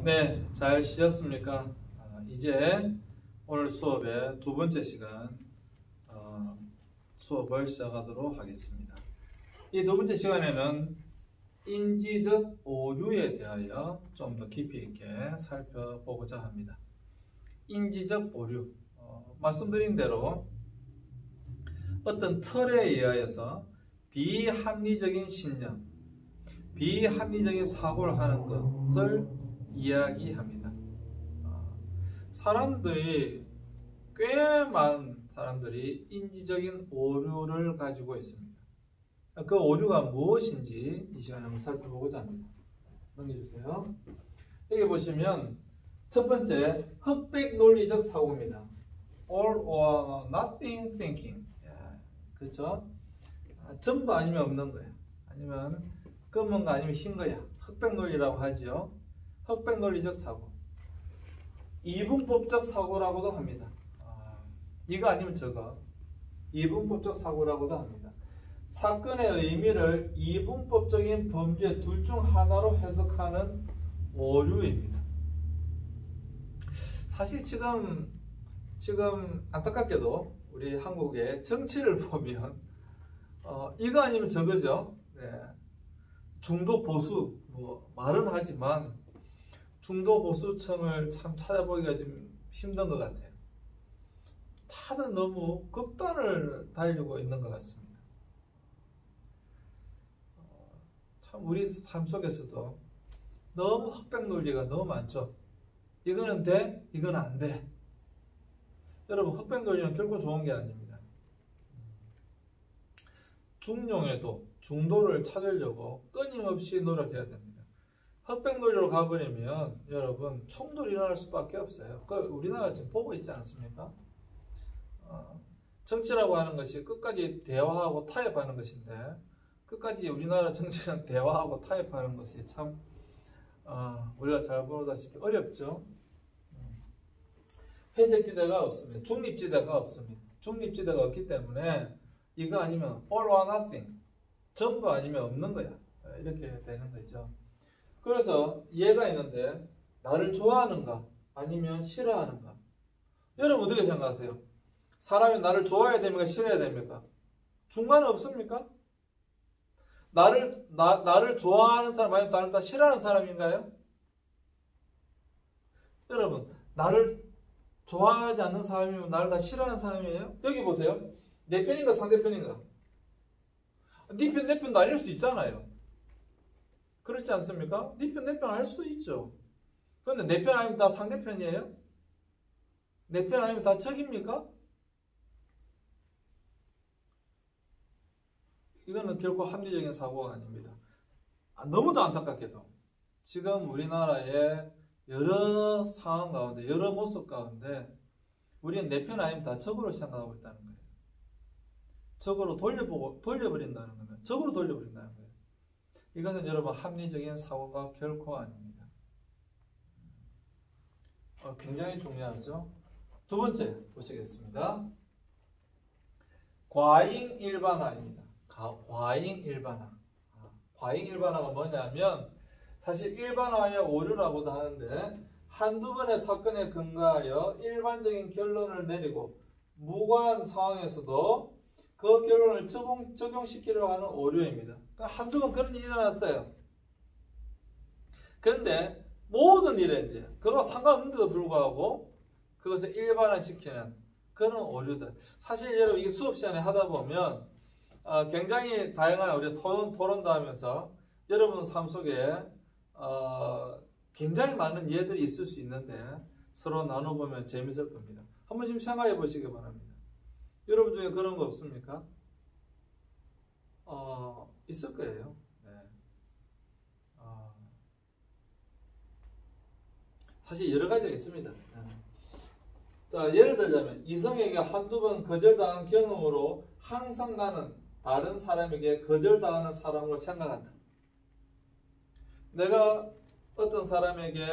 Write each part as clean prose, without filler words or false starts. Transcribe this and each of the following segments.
네, 잘 쉬셨습니까? 이제 오늘 수업의 두 번째 시간 수업을 시작하도록 하겠습니다. 이 두 번째 시간에는 인지적 오류에 대하여 좀 더 깊이 있게 살펴보고자 합니다. 인지적 오류, 말씀드린 대로 어떤 틀에 의하여서 비합리적인 신념, 비합리적인 사고를 하는 것을 이야기합니다. 사람들이 꽤 많은 사람들이 인지적인 오류를 가지고 있습니다. 그 오류가 무엇인지 이 시간에 한번 살펴보고자 합니다. 넘겨주세요. 여기 보시면 첫 번째 흑백 논리적 사고입니다. All or nothing thinking. 그렇죠? 전부 아니면 없는 거야. 아니면 검은 거 아니면 흰 거야. 흑백 논리라고 하지요. 흑백 논리적 사고. 이분법적 사고라고도 합니다. 이거 아니면 저거. 이분법적 사고라고도 합니다. 사건의 의미를 이분법적인 범죄 둘 중 하나로 해석하는 오류입니다. 사실 지금 안타깝게도 우리 한국의 정치를 보면 이거 아니면 저거죠. 네. 중도 보수 말은 하지만 중도 보수층을 참 찾아보기가 좀 힘든 것 같아요. 다들 너무 극단을 달리고 있는 것 같습니다. 참 우리 삶 속에서도 너무 흑백 논리가 너무 많죠. 이거는 돼, 이건 안 돼. 여러분, 흑백 논리는 결코 좋은 게 아닙니다. 중용에도 중도를 찾으려고 끊임없이 노력해야 됩니다. 흑백 논리로 가버리면 여러분 충돌이 일어날 수밖에 없어요. 우리나라 지금 보고 있지 않습니까? 정치라고 하는 것이 끝까지 대화하고 타협하는 것인데 끝까지 우리나라 정치는 대화하고 타협하는 것이 참 우리가 잘 보다시피 어렵죠. 회색지대가 없습니다. 중립지대가 없습니다. 중립지대가 없기 때문에 이거 아니면 all or nothing, 전부 아니면 없는 거야. 이렇게 되는 거죠. 그래서 이해가 있는데 나를 좋아하는가 아니면 싫어하는가? 여러분 어떻게 생각하세요? 사람이 나를 좋아해야 됩니까? 싫어해야 됩니까? 중간은 없습니까? 나를 좋아하는 사람 아니면 나를 다 싫어하는 사람인가요? 여러분, 나를 좋아하지 않는 사람이면 나를 다 싫어하는 사람이에요? 여기 보세요. 내 편인가 상대편인가? 네 편, 내 편 나뉠 수 있잖아요. 그렇지 않습니까? 네 편, 내 편 알 수도 있죠. 그런데 내 편 아니면 다 상대편이에요? 내 편 아니면 다 적입니까? 이거는 결코 합리적인 사고가 아닙니다. 너무도 안타깝게도 지금 우리나라의 여러 상황 가운데, 여러 모습 가운데 우리는 내 편 아니면 다 적으로 생각하고 있다는 거예요. 적으로 돌려버린다는 거예요. 적으로 돌려버린다는 거예요. 이것은 여러분 합리적인 사고가 결코 아닙니다. 굉장히 중요하죠. 두 번째 보시겠습니다. 과잉 일반화입니다. 과잉 일반화. 과잉 일반화가 뭐냐면 사실 일반화의 오류라고도 하는데 한두 번의 사건에 근거하여 일반적인 결론을 내리고 무고한 상황에서도 그 결론을 적용시키려고 하는 오류입니다. 그러니까 한두 번 그런 일이 일어났어요. 그런데 모든 일에 이제 그거와 상관없는데도 불구하고 그것을 일반화시키는 그런 오류들. 사실 여러분 이게 수업 시간에 하다 보면 굉장히 다양한 우리 토론도 하면서 여러분 삶 속에 굉장히 많은 예들이 있을 수 있는데 서로 나눠보면 재밌을 겁니다. 한번 좀 생각해 보시기 바랍니다. 여러분 중에 그런 거 없습니까? 있을 거예요. 네. 사실 여러 가지가 있습니다. 자, 예를 들자면 이성에게 한두 번 거절당한 경험으로 항상 나는 다른 사람에게 거절당하는 사람으로 생각한다. 내가 어떤 사람에게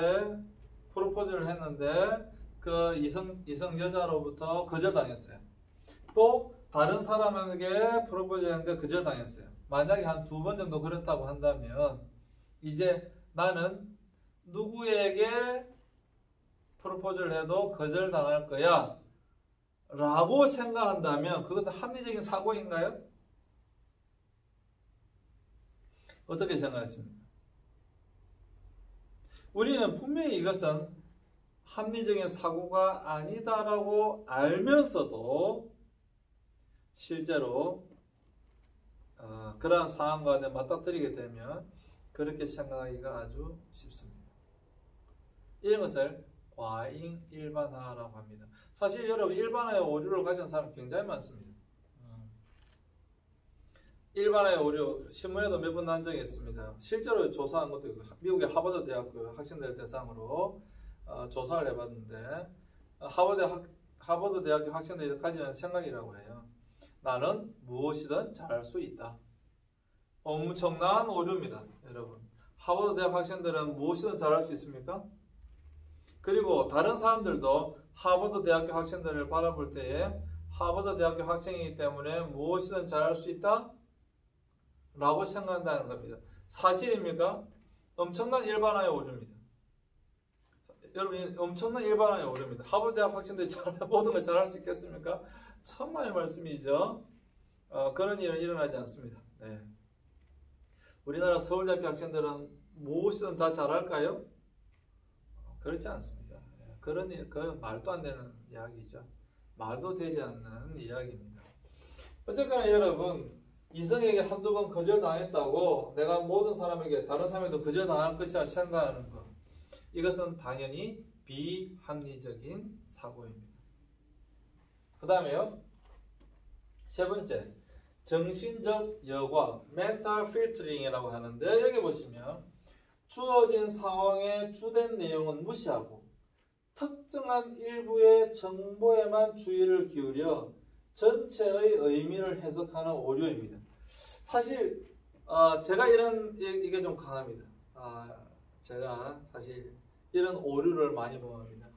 프로포즈를 했는데 그 이성 여자로부터 거절당했어요. 또 다른 사람에게 프로포즈 했는데 거절당했어요. 만약에 한 두 번 정도 그렇다고 한다면 이제 나는 누구에게 프로포즈를 해도 거절당할 거야 라고 생각한다면 그것은 합리적인 사고인가요? 어떻게 생각하십니까? 우리는 분명히 이것은 합리적인 사고가 아니다라고 알면서도 실제로 그러한 상황과 맞닥뜨리게 되면 그렇게 생각하기가 아주 쉽습니다. 이런 것을 과잉 일반화라고 합니다. 사실 여러분 일반화의 오류를 가진 사람 굉장히 많습니다. 일반화의 오류 신문에도 몇 번 난 적이 있습니다. 실제로 조사한 것도 있고 미국의 하버드 대학교 학생들 대상으로 조사를 해봤는데 하버드 대학교 학생들이 가지는 생각이라고 해요. 나는 무엇이든 잘할 수 있다. 엄청난 오류입니다. 여러분 하버드 대학 학생들은 무엇이든 잘할 수 있습니까? 그리고 다른 사람들도 하버드 대학교 학생들을 바라볼 때에 하버드 대학교 학생이기 때문에 무엇이든 잘할 수 있다? 라고 생각한다는 겁니다. 사실입니까? 엄청난 일반화의 오류입니다. 여러분 엄청난 일반화의 오류입니다. 하버드 대학 학생들이 모든 걸 잘할 수 있겠습니까? 천만의 말씀이죠. 그런 일은 일어나지 않습니다. 네. 우리나라 서울대학교 학생들은 무엇이든 다 잘할까요? 그렇지 않습니다. 그건 말도 안 되는 이야기죠. 말도 되지 않는 이야기입니다. 어쨌거나 여러분 이성에게 한두 번 거절당했다고 내가 모든 사람에게 다른 사람에도 거절당할 것이라 생각하는 것, 이것은 당연히 비합리적인 사고입니다. 그 다음에요, 세 번째, 정신적 여과, mental filtering이라고 하는데, 여기 보시면 주어진 상황의 주된 내용은 무시하고 특정한 일부의 정보에만 주의를 기울여 전체의 의미를 해석하는 오류입니다. 사실 제가 이게 좀 강합니다. 제가 사실 이런 오류를 많이 범합니다.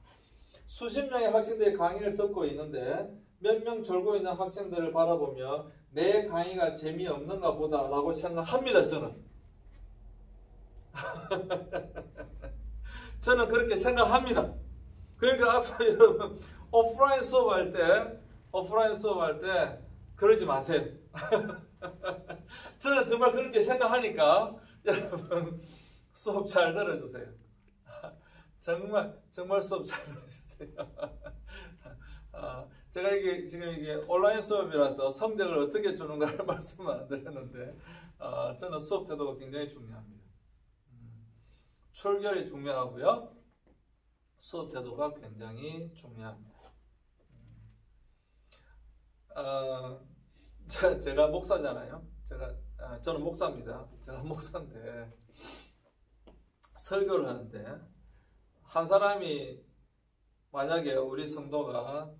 수십 명의 학생들이 강의를 듣고 있는데 몇 명 졸고 있는 학생들을 바라보며 내 강의가 재미없는가 보다 라고 생각합니다. 저는 그렇게 생각합니다. 그러니까 앞으로 여러분 오프라인 수업할 때 그러지 마세요. 저는 정말 그렇게 생각하니까 여러분 수업 잘 들어주세요. 정말 수업 잘 들어주세요. 제가 이게 온라인 수업이라서 성적을 어떻게 주는가를 말씀을 안 드렸는데 저는 수업 태도가 굉장히 중요합니다. 출결이 중요하고요. 수업 태도가 굉장히 중요합니다. 제가 목사잖아요. 저는 목사입니다. 제가 목사인데 설교를 하는데 한 사람이 만약에 우리 성도가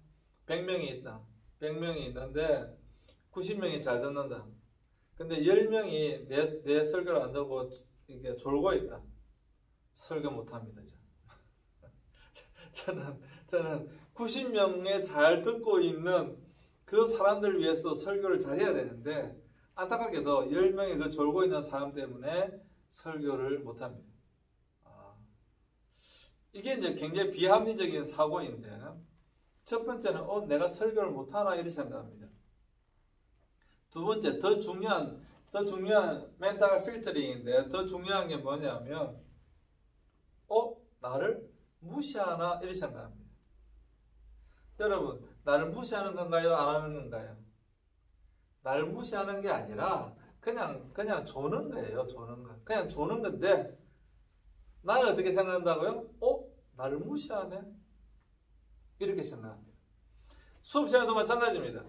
100명이 있다. 100명이 있는데 90명이 잘 듣는다. 근데 10명이 내 설교를 안 듣고 이게 졸고 있다. 설교 못합니다. 저는 90명에 잘 듣고 있는 그 사람들을 위해서 설교를 잘해야 되는데 안타깝게도 10명의 그 졸고 있는 사람 때문에 설교를 못합니다. 이게 이제 굉장히 비합리적인 사고인데, 첫 번째는 내가 설교를 못하나 이렇게 생각합니다. 두 번째, 더 중요한 멘탈 필터링인데, 더 중요한 게 뭐냐면 나를 무시하나 이렇게 생각합니다. 여러분, 나를 무시하는 건가요? 안 하는 건가요? 나를 무시하는 게 아니라 그냥 조는 거예요. 그냥 조는 건데 나는 어떻게 생각한다고요? 나를 무시하네? 이렇게 생각합니다. 수업 시간도 마찬가지입니다.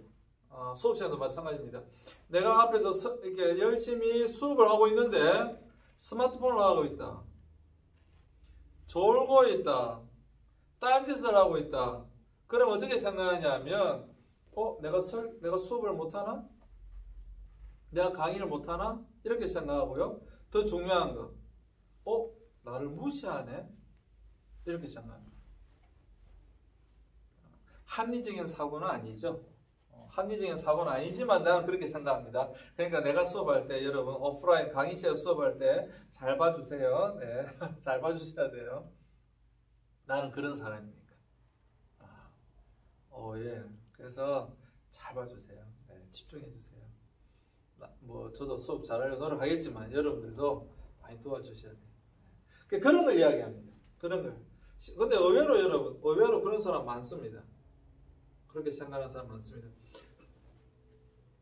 내가 앞에서 이렇게 열심히 수업을 하고 있는데 스마트폰을 하고 있다. 졸고 있다. 딴짓을 하고 있다. 그럼 어떻게 생각하냐면 내가 수업을 못하나? 내가 강의를 못하나? 이렇게 생각하고요. 더 중요한 거, 나를 무시하네? 이렇게 생각합니다. 합리적인 사고는 아니죠. 합리적인 사고는 아니지만 나는 그렇게 생각합니다. 그러니까 내가 수업할 때 여러분 오프라인 강의실에 수업할 때 잘 봐주세요. 네, 잘 봐주셔야 돼요. 나는 그런 사람이니까. 예. 그래서 잘 봐주세요. 네, 집중해주세요. 뭐 저도 수업 잘하려고 노력하겠지만 여러분들도 많이 도와주셔야 돼요. 그런 걸 이야기합니다. 그런 걸. 근데 의외로 여러분, 의외로 그런 사람 많습니다. 그렇게 생각하는 사람 많습니다.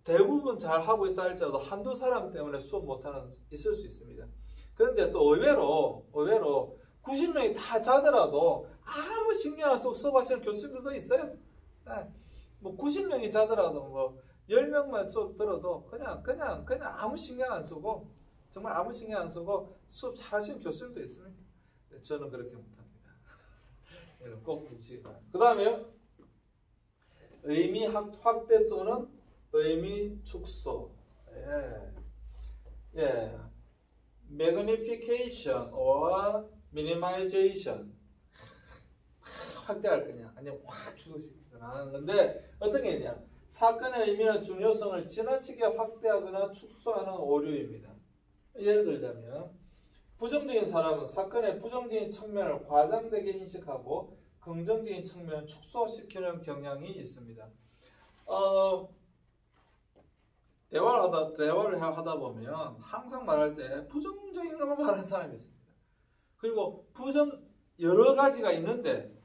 대부분 잘 하고 있다 할지라도 한두 사람 때문에 수업 못하는 있을 수 있습니다. 그런데 또 의외로 90명이 다 자더라도 아무 신경 안 쓰고 수업하시는 교수님들도 있어요. 네. 뭐 90명이 자더라도 뭐 10명만 수업 들어도 그냥 아무 신경 안 쓰고 정말 아무 신경 안 쓰고 수업 잘 하시는 교수님도 있습니다. 네, 저는 그렇게 못합니다. 여러분 꼭 보시기 바랍니다. 그 다음에 의미 확대 또는 의미 축소. magnification or minimization. 확대할 거냐 아니면 확 축소시키거나 하는 건데 어떤 게 있냐. 사건의 의미나 중요성을 지나치게 확대하거나 축소하는 오류입니다. 예를 들자면 부정적인 사람은 사건의 부정적인 측면을 과장되게 인식하고 긍정적인 측면을 축소시키는 경향이 있습니다. 대화를 하다 보면 항상 말할 때 부정적인 것만 말하는 사람이 있습니다. 그리고 여러 가지가 있는데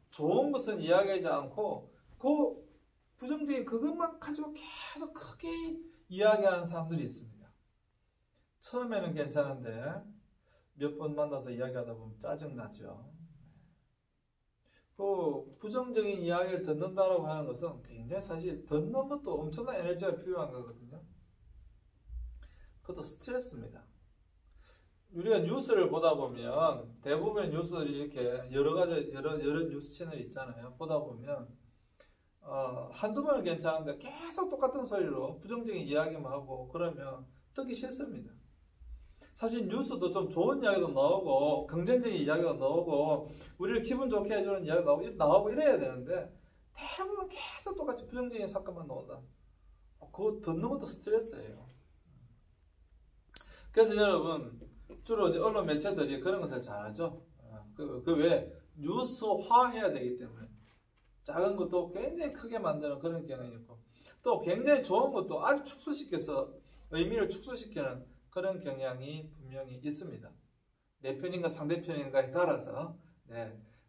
좋은 것은 이야기하지 않고 그 부정적인 그것만 가지고 계속 크게 이야기하는 사람들이 있습니다. 처음에는 괜찮은데 몇 번 만나서 이야기하다 보면 짜증나죠. 그 부정적인 이야기를 듣는다라고 하는 것은 굉장히 사실 듣는 것도 엄청난 에너지가 필요한 거거든요. 그것도 스트레스입니다. 우리가 뉴스를 보다 보면 대부분의 뉴스들이 이렇게 여러 뉴스 채널이 있잖아요. 보다 보면 한두 번은 괜찮은데 계속 똑같은 소리로 부정적인 이야기만 하고 그러면 듣기 싫습니다. 사실 뉴스도 좀 좋은 이야기도 나오고 긍정적인 이야기도 나오고 우리를 기분 좋게 해주는 이야기도 나오고 이래야 되는데 대부분 계속 똑같이 부정적인 사건만 나온다. 그거 듣는 것도 스트레스예요. 그래서 여러분 주로 언론 매체들이 그런 것을 잘하죠. 왜 뉴스화해야 되기 때문에 작은 것도 굉장히 크게 만드는 그런 경향이 있고 또 굉장히 좋은 것도 아주 축소시켜서 의미를 축소시키는 그런 경향이 분명히 있습니다. 내 편인가 상대편인가에 따라서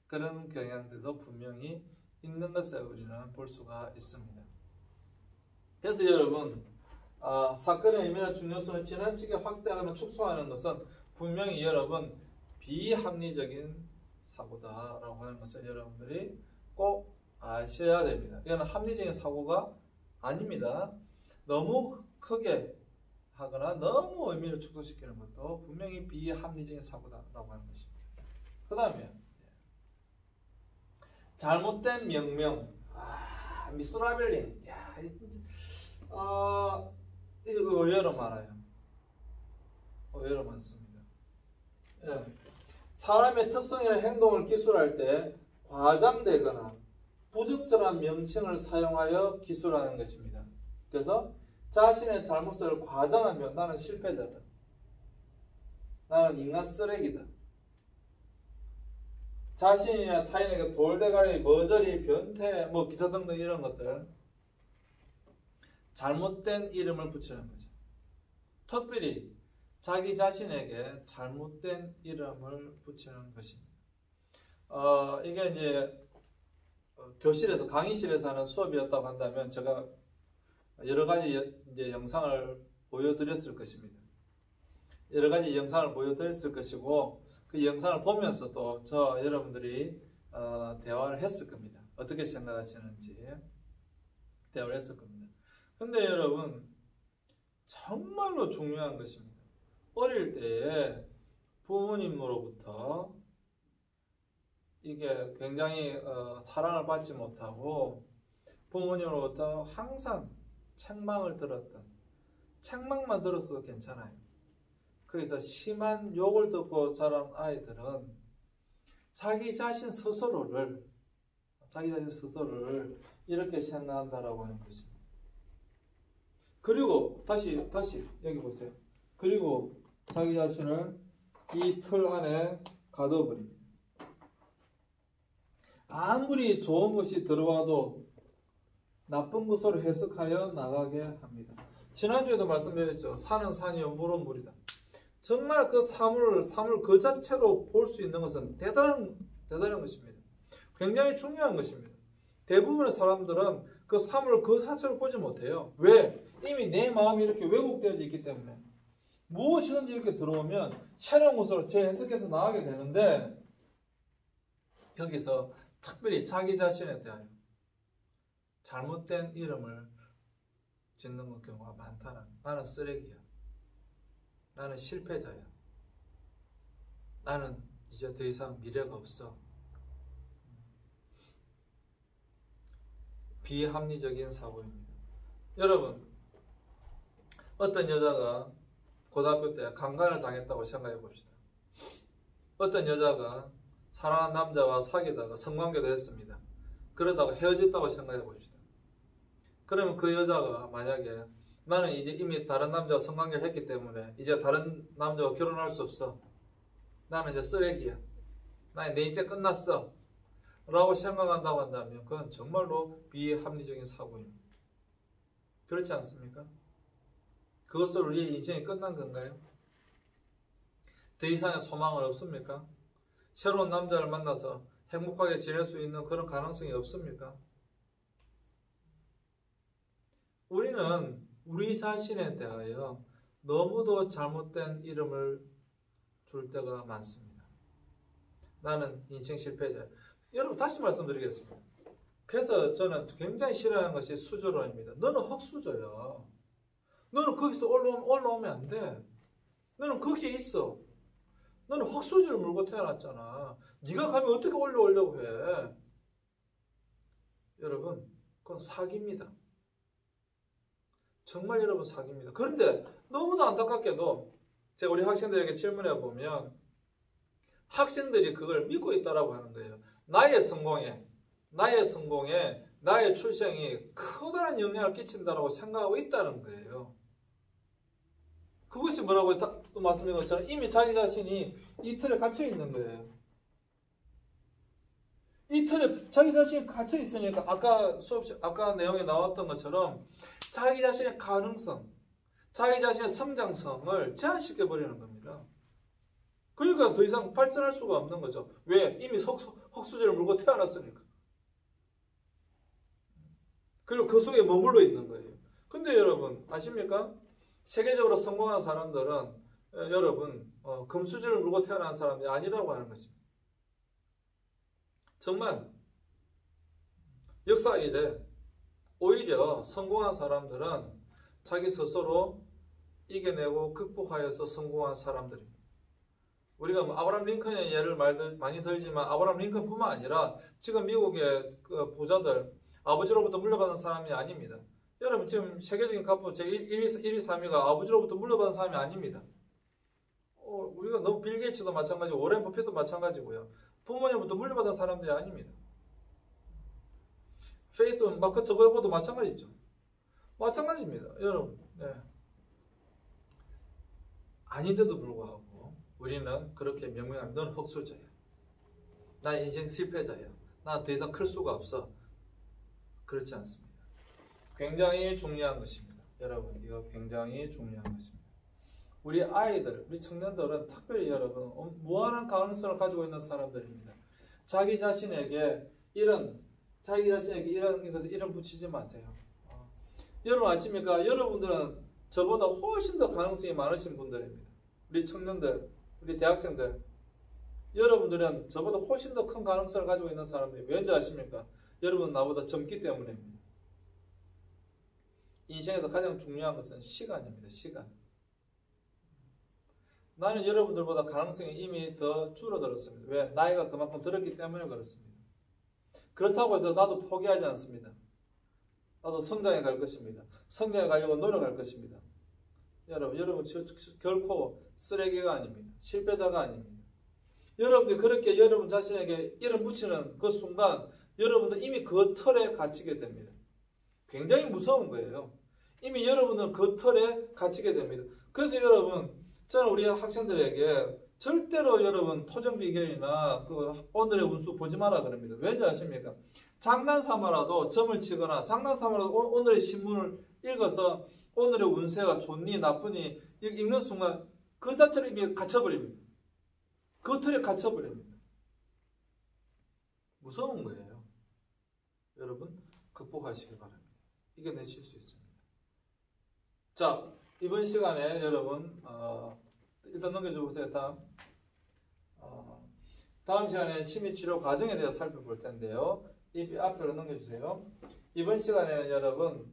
그런 경향들도 분명히 있는 것을 우리는 볼 수가 있습니다. 그래서 여러분 사건의 의미나 중요성을 지나치게 확대하거나 축소하는 것은 분명히 여러분 비합리적인 사고다라고 하는 것을 여러분들이 꼭 아셔야 됩니다. 이건 합리적인 사고가 아닙니다. 너무 크게 하거나 너무 의미를 축소시키는 것도 분명히 비합리적인 사고다라고 하는 것입니다. 그 다음에 잘못된 명명, 미스라벨링, 이거 의외로 많아요. 의외로 많습니다. 사람의 특성이나 행동을 기술할 때 과장되거나 부적절한 명칭을 사용하여 기술하는 것입니다. 그래서 자신의 잘못을 과장하면 나는 실패자다. 나는 인간 쓰레기다. 자신이나 타인에게 돌대가리, 머저리, 변태, 기타 등등 이런 것들 잘못된 이름을 붙이는 거죠. 특별히 자기 자신에게 잘못된 이름을 붙이는 것입니다. 이게 이제 교실에서 강의실에서 하는 수업이었다고 한다면 제가 여러 가지 이제 영상을 보여드렸을 것입니다. 여러 가지 영상을 보여드렸을 것이고 그 영상을 보면서 또 여러분들이 대화를 했을 겁니다. 어떻게 생각하시는지 대화를 했을 겁니다. 근데 여러분 정말로 중요한 것입니다. 어릴 때에 부모님으로부터 이게 굉장히 사랑을 받지 못하고 부모님으로부터 항상 책망을 들었던 책망만 들었어도 괜찮아요. 그래서 심한 욕을 듣고 자란 아이들은 자기 자신 스스로를 이렇게 생각한다라고 하는 것입니다. 그리고 다시 여기 보세요. 그리고 자기 자신을 이 틀 안에 가둬버립니다. 아무리 좋은 것이 들어와도 나쁜 것으로 해석하여 나가게 합니다. 지난주에도 말씀드렸죠. 산은 산이요 물은 물이다. 정말 그 사물 그 자체로 볼 수 있는 것은 대단한 것입니다. 굉장히 중요한 것입니다. 대부분의 사람들은 그 사물 그 자체로 보지 못해요. 왜? 이미 내 마음이 이렇게 왜곡되어져 있기 때문에 무엇이든지 이렇게 들어오면 새로운 것으로 재해석해서 나가게 되는데 여기서 특별히 자기 자신에 대하여 잘못된 이름을 짓는 경우가 많다는 거예요. 나는 쓰레기야. 나는 실패자야. 나는 이제 더 이상 미래가 없어. 비합리적인 사고입니다. 여러분, 어떤 여자가 고등학교 때 강간을 당했다고 생각해 봅시다. 어떤 여자가 사랑하는 남자와 사귀다가 성관계도 했습니다. 그러다가 헤어졌다고 생각해 봅시다. 그러면 그 여자가 만약에 나는 이제 이미 다른 남자와 성관계를 했기 때문에 이제 다른 남자와 결혼할 수 없어. 나는 이제 쓰레기야. 내 인생 끝났어. 라고 생각한다고 한다면 그건 정말로 비합리적인 사고입니다. 그렇지 않습니까? 그것으로 우리의 인생이 끝난 건가요? 더 이상의 소망은 없습니까? 새로운 남자를 만나서 행복하게 지낼 수 있는 그런 가능성이 없습니까? 우리는 우리 자신에 대하여 너무도 잘못된 이름을 줄 때가 많습니다. 나는 인생 실패자야. 여러분 다시 말씀드리겠습니다. 그래서 저는 굉장히 싫어하는 것이 수조론입니다. 너는 흙수저야. 너는 거기서 올라오면 안 돼. 너는 거기에 있어. 너는 흙수저를 물고 태어났잖아. 네가 가면 어떻게 올라오려고 해. 여러분 그건 사기입니다. 정말 여러분 사기입니다. 그런데 너무도 안타깝게도 제가 우리 학생들에게 질문해 보면 학생들이 그걸 믿고 있다라고 하는 거예요. 나의 성공에 나의 출생이 커다란 영향을 끼친다라고 생각하고 있다는 거예요. 그것이 뭐라고 또 말씀드린 것처럼 이미 자기 자신이 이 틀에 갇혀 있는 거예요. 이 틀에 자기 자신이 갇혀 있으니까 아까 내용에 나왔던 것처럼 자기 자신의 가능성, 자기 자신의 성장성을 제한시켜 버리는 겁니다. 그러니까 더 이상 발전할 수가 없는 거죠. 왜? 이미 흙수저를 물고 태어났으니까. 그리고 그 속에 머물러 있는 거예요. 근데 여러분 아십니까? 세계적으로 성공한 사람들은 여러분 금수저를 물고 태어난 사람이 아니라고 하는 것입니다. 정말 역사 이래 오히려 성공한 사람들은 자기 스스로 이겨내고 극복하여서 성공한 사람들입니다. 우리가 아브라함 링컨의 예를 많이 들지만 아브라함 링컨뿐만 아니라 지금 미국의 그 부자들 아버지로부터 물려받은 사람이 아닙니다. 여러분 지금 세계적인 갑부 제1, 2, 3위가 아버지로부터 물려받은 사람이 아닙니다. 우리가 너무 빌 게이츠도 마찬가지고 워렌 버핏도 마찬가지고요. 부모님부터 물려받은 사람들이 아닙니다. 페이스북 마크 저거보다 마찬가지죠. 마찬가지입니다. 여러분 아닌데도 불구하고 우리는 그렇게 명명합니다. 너는 흙수저야. 난 인생 실패자야. 난 더 이상 클 수가 없어. 그렇지 않습니다. 굉장히 중요한 것입니다. 여러분 이거 굉장히 중요한 것입니다. 우리 아이들, 우리 청년들은 특별히 여러분 무한한 가능성을 가지고 있는 사람들입니다. 자기 자신에게 이런 것을 이름 붙이지 마세요. 여러분 아십니까? 여러분들은 저보다 훨씬 더 가능성이 많으신 분들입니다. 우리 청년들, 우리 대학생들, 여러분들은 저보다 훨씬 더 큰 가능성을 가지고 있는 사람들이 왠지 아십니까? 여러분 나보다 젊기 때문입니다. 인생에서 가장 중요한 것은 시간입니다. 시간. 나는 여러분들보다 가능성이 이미 더 줄어들었습니다. 왜? 나이가 그만큼 들었기 때문에 그렇습니다. 그렇다고 해서 나도 포기하지 않습니다. 나도 성장해 갈 것입니다. 성장해 가려고 노력할 것입니다. 여러분 결코 쓰레기가 아닙니다. 실패자가 아닙니다. 여러분들이 그렇게 여러분 자신에게 이름 붙이는 그 순간 여러분들 이미 그 틀에 갇히게 됩니다. 굉장히 무서운 거예요. 이미 여러분은 그 틀에 갇히게 됩니다. 그래서 여러분, 저는 우리 학생들에게 절대로 여러분 토정 비결이나 그 오늘의 운수 보지 마라 그럽니다. 왠지 아십니까? 장난삼아라도 점을 치거나 장난삼아라도 오늘의 신문을 읽어서 오늘의 운세가 좋니 나쁘니 읽는 순간 그 자체로 이미 갇혀버립니다. 그 틀에 갇혀버립니다. 무서운 거예요. 여러분 극복하시기 바랍니다. 이겨내실 수 있습니다. 자, 이번 시간에 여러분 일단 넘겨줘 보세요. 다음 시간에 심리치료 과정에 대해서 살펴볼 텐데요. 이 앞으로 넘겨주세요. 이번 시간에는 여러분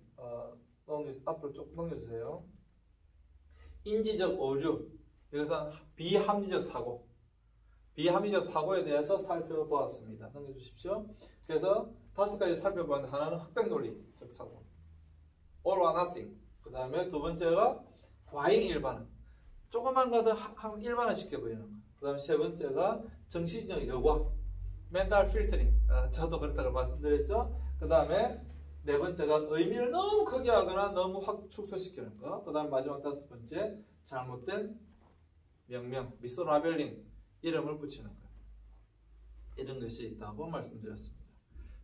앞으로 쭉 넘겨주세요. 인지적 오류, 여기서 비합리적 사고, 비합리적 사고에 대해서 살펴보았습니다. 넘겨주십시오. 그래서 5가지 살펴봤는데 하나는 흑백 논리적 사고, all or nothing. 그 다음에 두 번째가 과잉 일반화, 조금만 가도 일반화 시켜버리는 거. 그 다음 세 번째가 정신적 여과, 멘탈 필터링. 저도 그렇다고 말씀드렸죠. 그 다음에 네 번째가 의미를 너무 크게 하거나 너무 확 축소시키는 거. 그 다음 마지막 5번째, 잘못된 명명, 미스라벨링, 이름을 붙이는 거. 이런 것이 있다고 말씀드렸습니다.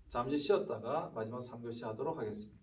잠시 쉬었다가 마지막 3교시 하도록 하겠습니다.